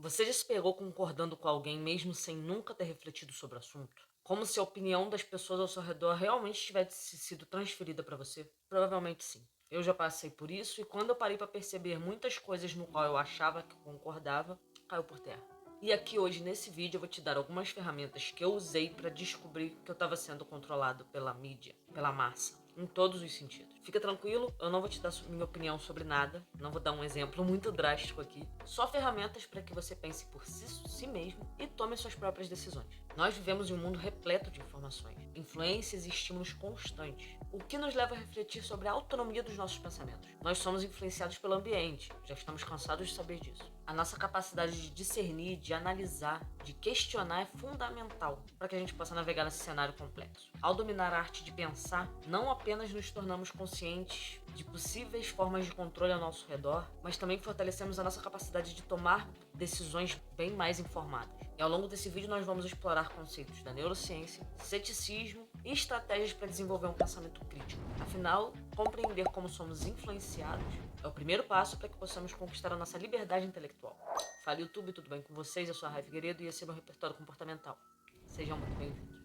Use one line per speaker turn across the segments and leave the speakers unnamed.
Você já se pegou concordando com alguém mesmo sem nunca ter refletido sobre o assunto? Como se a opinião das pessoas ao seu redor realmente tivesse sido transferida para você? Provavelmente sim. Eu já passei por isso e quando eu parei para perceber muitas coisas no qual eu achava que concordava, caiu por terra. E aqui hoje nesse vídeo eu vou te dar algumas ferramentas que eu usei para descobrir que eu estava sendo controlado pela mídia, pela massa, em todos os sentidos. Fica tranquilo, eu não vou te dar minha opinião sobre nada, não vou dar um exemplo muito drástico aqui, só ferramentas para que você pense por si mesmo e tome suas próprias decisões. Nós vivemos em um mundo repleto de informações, influências e estímulos constantes, o que nos leva a refletir sobre a autonomia dos nossos pensamentos. Nós somos influenciados pelo ambiente, já estamos cansados de saber disso. A nossa capacidade de discernir, de analisar, de questionar é fundamental para que a gente possa navegar nesse cenário complexo. Ao dominar a arte de pensar, não apenas nos tornamos conscientes de possíveis formas de controle ao nosso redor, mas também fortalecemos a nossa capacidade de tomar decisões bem mais informadas. E ao longo desse vídeo nós vamos explorar conceitos da neurociência, ceticismo e estratégias para desenvolver um pensamento crítico. Afinal, compreender como somos influenciados é o primeiro passo para que possamos conquistar a nossa liberdade intelectual. Fala YouTube, tudo bem com vocês? Eu sou a Rai Figueiredo e esse é meu repertório comportamental. Sejam muito bem-vindos.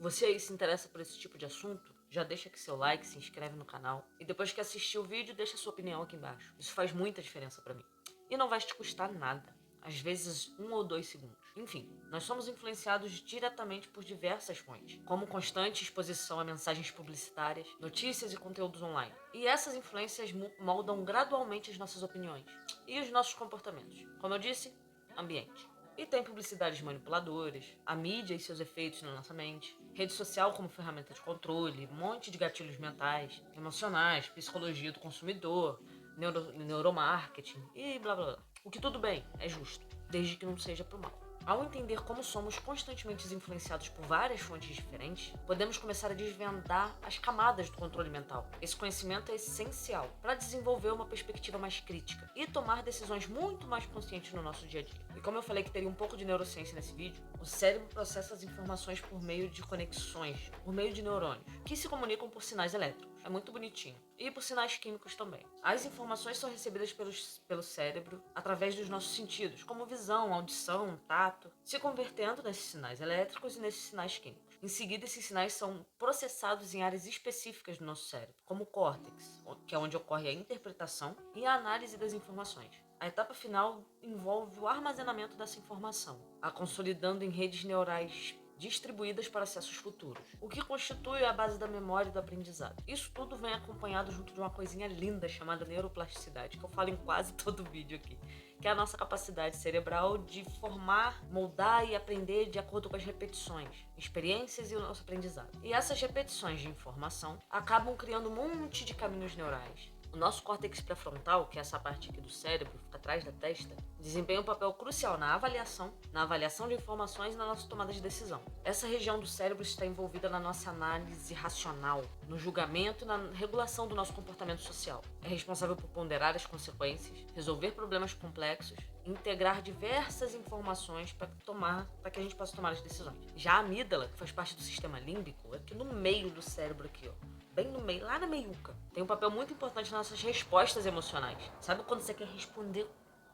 Você aí se interessa por esse tipo de assunto? Já deixa aqui seu like, se inscreve no canal e depois que assistir o vídeo, deixa sua opinião aqui embaixo. Isso faz muita diferença para mim. E não vai te custar nada. Às vezes 1 ou 2 segundos. Enfim, nós somos influenciados diretamente por diversas fontes, como constante exposição a mensagens publicitárias, notícias e conteúdos online. E essas influências moldam gradualmente as nossas opiniões e os nossos comportamentos. Como eu disse, ambiente. E tem publicidades manipuladoras, a mídia e seus efeitos na nossa mente, rede social como ferramenta de controle, um monte de gatilhos mentais, emocionais, psicologia do consumidor, neuromarketing e blá blá blá. O que tudo bem, é justo, desde que não seja pro mal. Ao entender como somos constantemente influenciados por várias fontes diferentes, podemos começar a desvendar as camadas do controle mental. Esse conhecimento é essencial para desenvolver uma perspectiva mais crítica e tomar decisões muito mais conscientes no nosso dia a dia. E como eu falei que teria um pouco de neurociência nesse vídeo, o cérebro processa as informações por meio de conexões, por meio de neurônios, que se comunicam por sinais elétricos. É muito bonitinho. E por sinais químicos também. As informações são recebidas pelo cérebro através dos nossos sentidos, como visão, audição, tato, se convertendo nesses sinais elétricos e nesses sinais químicos. Em seguida, esses sinais são processados em áreas específicas do nosso cérebro, como o córtex, que é onde ocorre a interpretação e a análise das informações. A etapa final envolve o armazenamento dessa informação, a consolidando em redes neurais distribuídas para acessos futuros, o que constitui a base da memória e do aprendizado. Isso tudo vem acompanhado junto de uma coisinha linda chamada neuroplasticidade, que eu falo em quase todo vídeo aqui, que é a nossa capacidade cerebral de formar, moldar e aprender de acordo com as repetições, experiências e o nosso aprendizado. E essas repetições de informação acabam criando um monte de caminhos neurais. O nosso córtex pré-frontal, que é essa parte aqui do cérebro, fica atrás da testa, desempenha um papel crucial na avaliação de informações e na nossa tomada de decisão. Essa região do cérebro está envolvida na nossa análise racional, no julgamento e na regulação do nosso comportamento social. É responsável por ponderar as consequências, resolver problemas complexos, integrar diversas informações para que a gente possa tomar as decisões. Já a amígdala, que faz parte do sistema límbico, é aqui no meio do cérebro aqui, ó. Bem no meio, lá na meiuca. Tem um papel muito importante nas nossas respostas emocionais. Sabe quando você quer responder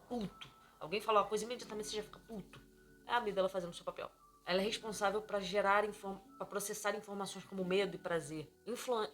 puto? Alguém fala uma coisa e imediatamente você já fica puto. É a amígdala fazendo o seu papel. Ela é responsável para para processar informações como medo e prazer,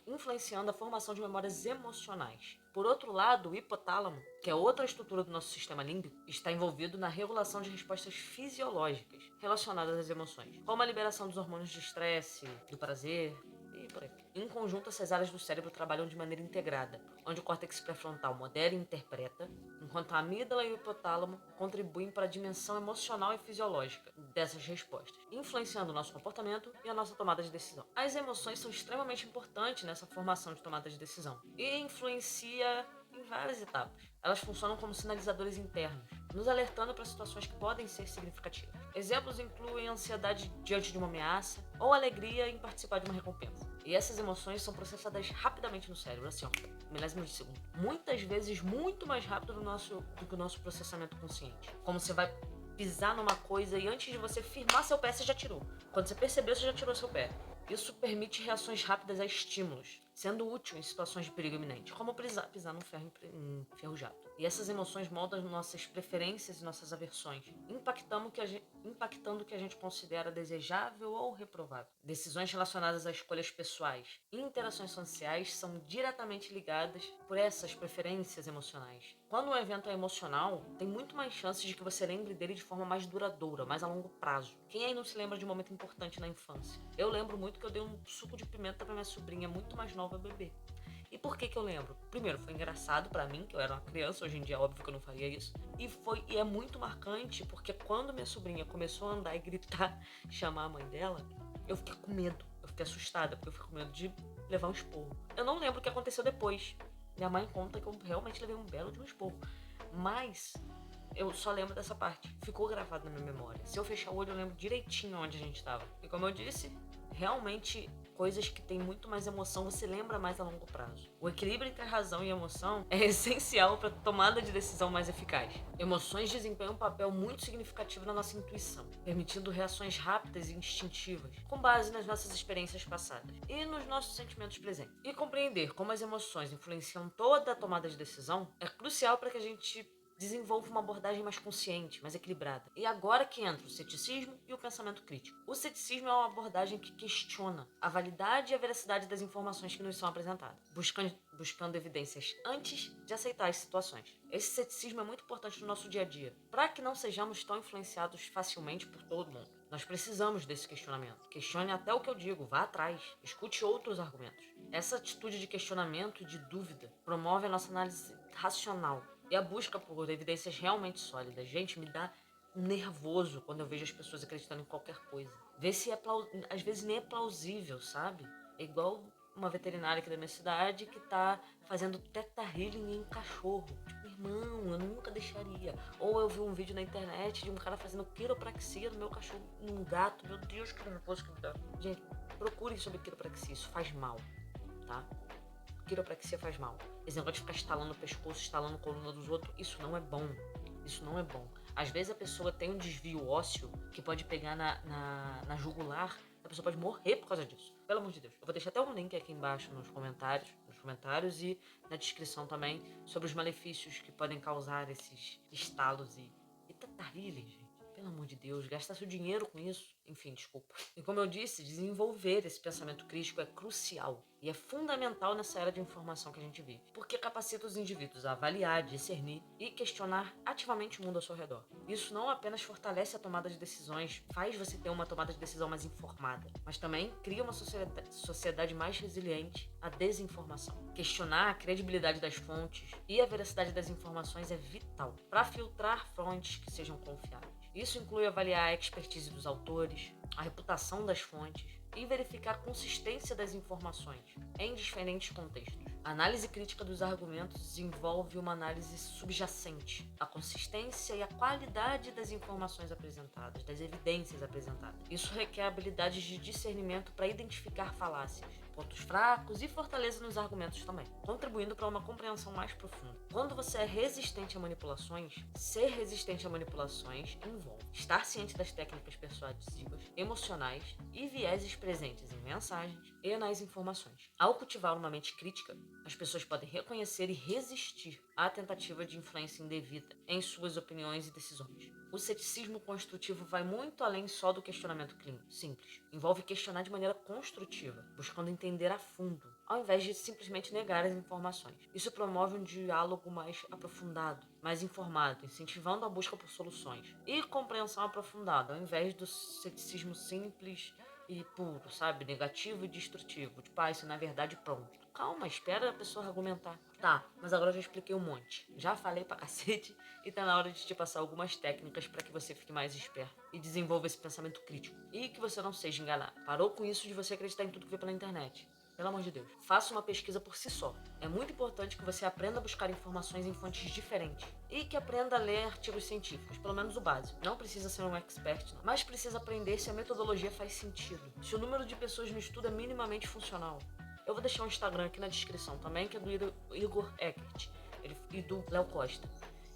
influenciando a formação de memórias emocionais. Por outro lado, o hipotálamo, que é outra estrutura do nosso sistema límbico, está envolvido na regulação de respostas fisiológicas relacionadas às emoções, como a liberação dos hormônios de estresse, do prazer e por aí. Em conjunto, essas áreas do cérebro trabalham de maneira integrada, onde o córtex pré-frontal modera e interpreta, enquanto a amígdala e o hipotálamo contribuem para a dimensão emocional e fisiológica dessas respostas, influenciando o nosso comportamento e a nossa tomada de decisão. As emoções são extremamente importantes nessa formação de tomada de decisão e influencia em várias etapas. Elas funcionam como sinalizadores internos, nos alertando para situações que podem ser significativas. Exemplos incluem ansiedade diante de uma ameaça ou alegria em participar de uma recompensa. E essas emoções são processadas rapidamente no cérebro, assim, ó, milésimos de segundo. Muitas vezes muito mais rápido do que o nosso processamento consciente. Como você vai pisar numa coisa e antes de você firmar seu pé, você já tirou. Quando você percebeu, você já tirou seu pé. Isso permite reações rápidas a estímulos, sendo útil em situações de perigo iminente, como pisar num ferro enferrujado. E essas emoções moldam nossas preferências e nossas aversões, impactando o que a gente considera desejável ou reprovável. Decisões relacionadas a escolhas pessoais e interações sociais são diretamente ligadas por essas preferências emocionais. Quando um evento é emocional, tem muito mais chances de que você lembre dele de forma mais duradoura, mais a longo prazo. Quem aí não se lembra de um momento importante na infância? Eu lembro muito que eu dei um suco de pimenta para minha sobrinha muito mais nova beber. E por que eu lembro? Primeiro, foi engraçado pra mim, que eu era uma criança, hoje em dia é óbvio que eu não faria isso. E é muito marcante, porque quando minha sobrinha começou a andar e gritar, chamar a mãe dela, eu fiquei com medo, eu fiquei assustada, porque eu fiquei com medo de levar um esporro. Eu não lembro o que aconteceu depois. Minha mãe conta que eu realmente levei um belo de um esporro. Mas eu só lembro dessa parte. Ficou gravado na minha memória. Se eu fechar o olho, eu lembro direitinho onde a gente estava. E como eu disse, realmente coisas que têm muito mais emoção você lembra mais a longo prazo. O equilíbrio entre a razão e a emoção é essencial para a tomada de decisão mais eficaz. Emoções desempenham um papel muito significativo na nossa intuição, permitindo reações rápidas e instintivas, com base nas nossas experiências passadas e nos nossos sentimentos presentes. E compreender como as emoções influenciam toda a tomada de decisão é crucial para que a gente desenvolva uma abordagem mais consciente, mais equilibrada. E agora que entra o ceticismo e o pensamento crítico. O ceticismo é uma abordagem que questiona a validade e a veracidade das informações que nos são apresentadas, buscando evidências antes de aceitar as situações. Esse ceticismo é muito importante no nosso dia a dia, para que não sejamos tão influenciados facilmente por todo mundo. Nós precisamos desse questionamento. Questione até o que eu digo, vá atrás, escute outros argumentos. Essa atitude de questionamento e de dúvida promove a nossa análise racional e a busca por evidências realmente sólidas. Gente, me dá nervoso quando eu vejo as pessoas acreditando em qualquer coisa. Vê se é às vezes nem é plausível, sabe? É igual uma veterinária aqui da minha cidade que tá fazendo teta healing em cachorro. Tipo, irmão, eu nunca deixaria. Ou eu vi um vídeo na internet de um cara fazendo quiropraxia no meu cachorro, num gato. Meu Deus, que nervoso que me dá. Gente, procurem sobre quiropraxia, isso faz mal, tá? Quiropraxia faz mal. Esse negócio de ficar estalando o pescoço, estalando a coluna dos outros, isso não é bom. Isso não é bom. Às vezes a pessoa tem um desvio ósseo que pode pegar na jugular, a pessoa pode morrer por causa disso. Pelo amor de Deus. Eu vou deixar até um link aqui embaixo nos comentários e na descrição também sobre os malefícios que podem causar esses estalos e teta healing, gente. Pelo amor de Deus, gastar seu dinheiro com isso. Enfim, desculpa. E como eu disse, desenvolver esse pensamento crítico é crucial e é fundamental nessa era de informação que a gente vive, porque capacita os indivíduos a avaliar, discernir e questionar ativamente o mundo ao seu redor. Isso não apenas fortalece a tomada de decisões, faz você ter uma tomada de decisão mais informada, mas também cria uma sociedade mais resiliente à desinformação. Questionar a credibilidade das fontes e a veracidade das informações é vital para filtrar fontes que sejam confiáveis. Isso inclui avaliar a expertise dos autores, a reputação das fontes e verificar a consistência das informações em diferentes contextos. A análise crítica dos argumentos desenvolve uma análise subjacente, a consistência e a qualidade das informações apresentadas, das evidências apresentadas. Isso requer habilidades de discernimento para identificar falácias, pontos fracos e fortaleza nos argumentos também, contribuindo para uma compreensão mais profunda. Quando você é resistente a manipulações, ser resistente a manipulações envolve estar ciente das técnicas persuasivas, emocionais e vieses presentes em mensagens e nas informações. Ao cultivar uma mente crítica, as pessoas podem reconhecer e resistir à tentativa de influência indevida em suas opiniões e decisões. O ceticismo construtivo vai muito além só do questionamento simples. Envolve questionar de maneira construtiva, buscando entender a fundo, ao invés de simplesmente negar as informações. Isso promove um diálogo mais aprofundado, mais informado, incentivando a busca por soluções e compreensão aprofundada, ao invés do ceticismo simples e puro, sabe? Negativo e destrutivo. Tipo, isso na verdade pronto. Calma, espera a pessoa argumentar. Tá, mas agora eu já expliquei um monte. Já falei pra cacete e tá na hora de te passar algumas técnicas para que você fique mais esperto e desenvolva esse pensamento crítico. E que você não seja enganado. Parou com isso de você acreditar em tudo que vê pela internet. Pelo amor de Deus. Faça uma pesquisa por si só. É muito importante que você aprenda a buscar informações em fontes diferentes. E que aprenda a ler artigos científicos, pelo menos o básico. Não precisa ser um expert, não. Mas precisa aprender se a metodologia faz sentido. Se o número de pessoas no estudo é minimamente funcional. Eu vou deixar um Instagram aqui na descrição também, que é do Igor Eckert e do Léo Costa.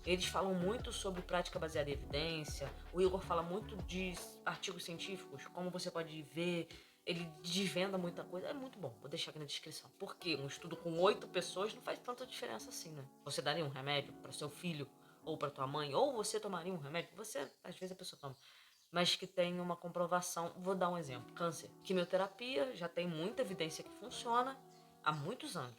Eles falam muito sobre prática baseada em evidência. O Igor fala muito de artigos científicos, como você pode ver ele desvenda muita coisa. É muito bom, vou deixar aqui na descrição. Porque um estudo com 8 pessoas não faz tanta diferença assim, né? Você daria um remédio para seu filho ou para tua mãe, ou você tomaria um remédio, você, às vezes a pessoa toma, mas que tem uma comprovação. Vou dar um exemplo: câncer. Quimioterapia já tem muita evidência que funciona há muitos anos.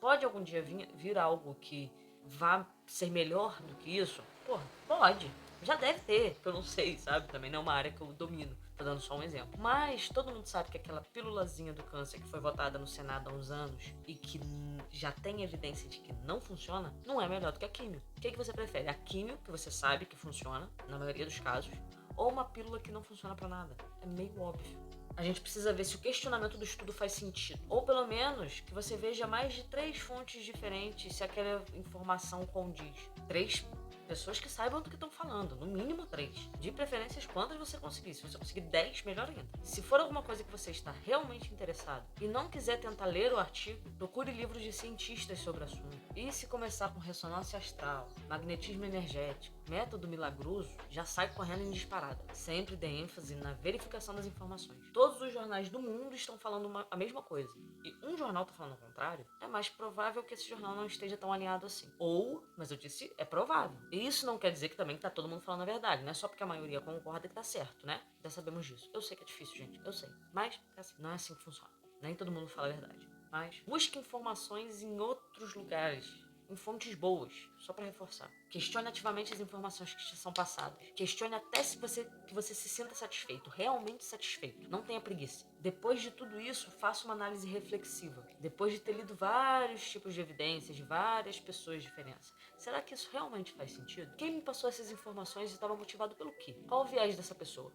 Pode algum dia vir algo que vá ser melhor do que isso? Porra, pode. Já deve ter, que eu não sei, sabe? Também não é uma área que eu domino. Tô dando só um exemplo. Mas todo mundo sabe que aquela pílulazinha do câncer que foi votada no Senado há uns anos e que já tem evidência de que não funciona, não é melhor do que a químio. O que você prefere? A químio, que você sabe que funciona, na maioria dos casos, ou uma pílula que não funciona pra nada? É meio óbvio. A gente precisa ver se o questionamento do estudo faz sentido. Ou pelo menos que você veja mais de 3 fontes diferentes se aquela informação condiz. 3 pessoas que saibam do que estão falando, no mínimo 3. De preferência, quantas você conseguir. Se você conseguir 10, melhor ainda. Se for alguma coisa que você está realmente interessado e não quiser tentar ler o artigo, procure livros de cientistas sobre o assunto. E se começar com ressonância astral, magnetismo energético, método milagroso, já sai correndo em disparada. Sempre dê ênfase na verificação das informações. Todos os jornais do mundo estão falando a mesma coisa. E um jornal está falando o contrário, é mais provável que esse jornal não esteja tão alinhado assim. Ou, mas eu disse, é provável. E isso não quer dizer que também tá todo mundo falando a verdade. Não é só porque a maioria concorda que tá certo, né? Já sabemos disso. Eu sei que é difícil, gente. Eu sei. Mas não é assim que funciona. Nem todo mundo fala a verdade. Mas busque informações em outros lugares, em fontes boas, só para reforçar. Questione ativamente as informações que te são passadas. Questione até que você se sinta satisfeito, realmente satisfeito. Não tenha preguiça. Depois de tudo isso, faça uma análise reflexiva. Depois de ter lido vários tipos de evidências de várias pessoas diferentes, será que isso realmente faz sentido? Quem me passou essas informações estava motivado pelo quê? Qual o viés dessa pessoa?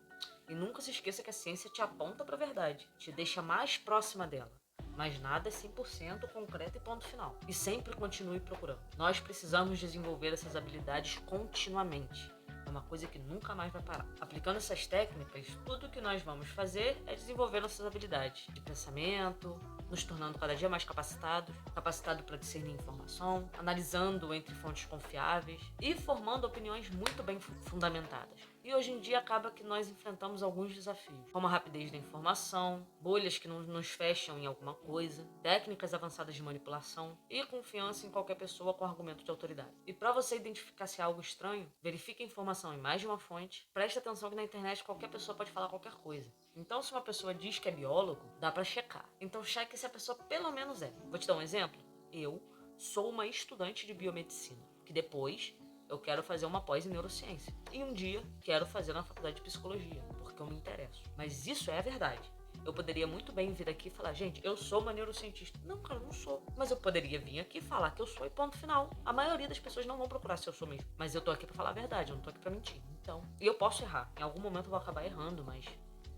E nunca se esqueça que a ciência te aponta para a verdade, te deixa mais próxima dela. Mas nada é 100% concreto e ponto final. E sempre continue procurando. Nós precisamos desenvolver essas habilidades continuamente. É uma coisa que nunca mais vai parar. Aplicando essas técnicas, tudo o que nós vamos fazer é desenvolver nossas habilidades de pensamento, nos tornando cada dia mais capacitado para discernir informação, analisando entre fontes confiáveis e formando opiniões muito bem fundamentadas. E hoje em dia acaba que nós enfrentamos alguns desafios, como a rapidez da informação, bolhas que não nos fecham em alguma coisa, técnicas avançadas de manipulação e confiança em qualquer pessoa com argumento de autoridade. E para você identificar se é algo estranho, verifique a informação em mais de uma fonte, preste atenção que na internet qualquer pessoa pode falar qualquer coisa. Então se uma pessoa diz que é biólogo, dá para checar. Então cheque se a pessoa pelo menos é. Vou te dar um exemplo. Eu sou uma estudante de biomedicina, que depois eu quero fazer uma pós em neurociência. E um dia quero fazer na faculdade de psicologia, porque eu me interesso. Mas isso é a verdade. Eu poderia muito bem vir aqui e falar, gente, eu sou uma neurocientista. Não, cara, eu não sou. Mas eu poderia vir aqui e falar que eu sou e ponto final. A maioria das pessoas não vão procurar se eu sou mesmo. Mas eu tô aqui pra falar a verdade, eu não tô aqui pra mentir. Então, e eu posso errar. Em algum momento eu vou acabar errando, mas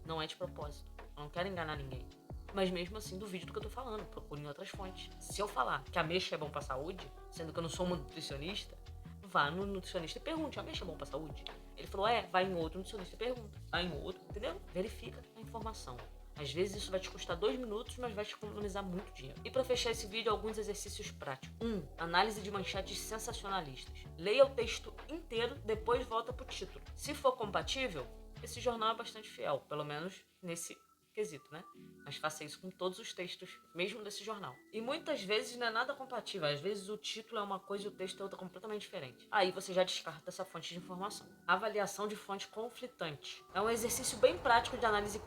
não é de propósito. Eu não quero enganar ninguém. Mas mesmo assim, duvide do que eu tô falando. Procure em outras fontes. Se eu falar que ameixa é bom pra saúde, sendo que eu não sou uma nutricionista, vá no nutricionista e pergunte, ameixa é bom pra saúde? Ele falou, vai em outro nutricionista e pergunta. Vai em outro, entendeu? Verifica a informação. Às vezes isso vai te custar 2 minutos, mas vai te economizar muito dinheiro. E para fechar esse vídeo, alguns exercícios práticos. 1. Análise de manchetes sensacionalistas. Leia o texto inteiro, depois volta pro título. Se for compatível, esse jornal é bastante fiel, pelo menos nesse quesito, né? Mas faça isso com todos os textos, mesmo desse jornal. E muitas vezes não é nada compatível. Às vezes o título é uma coisa e o texto é outra completamente diferente. Aí você já descarta essa fonte de informação. Avaliação de fonte conflitante. É um exercício bem prático de análise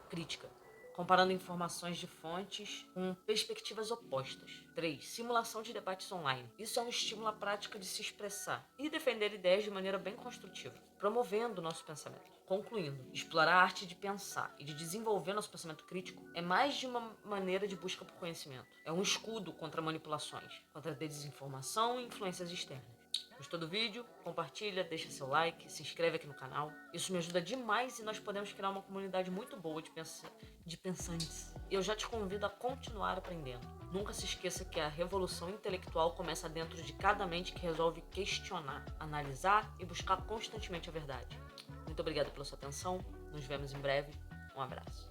crítica, comparando informações de fontes com perspectivas opostas. 3. Simulação de debates online. Isso é um estímulo à prática de se expressar e defender ideias de maneira bem construtiva, promovendo o nosso pensamento. Concluindo, explorar a arte de pensar e de desenvolver nosso pensamento crítico é mais de uma maneira de busca por conhecimento. É um escudo contra manipulações, contra a desinformação e influências externas. Gostou do vídeo? Compartilha, deixa seu like, se inscreve aqui no canal. Isso me ajuda demais e nós podemos criar uma comunidade muito boa de pensantes. E eu já te convido a continuar aprendendo. Nunca se esqueça que a revolução intelectual começa dentro de cada mente que resolve questionar, analisar e buscar constantemente a verdade. Muito obrigada pela sua atenção. Nos vemos em breve. Um abraço.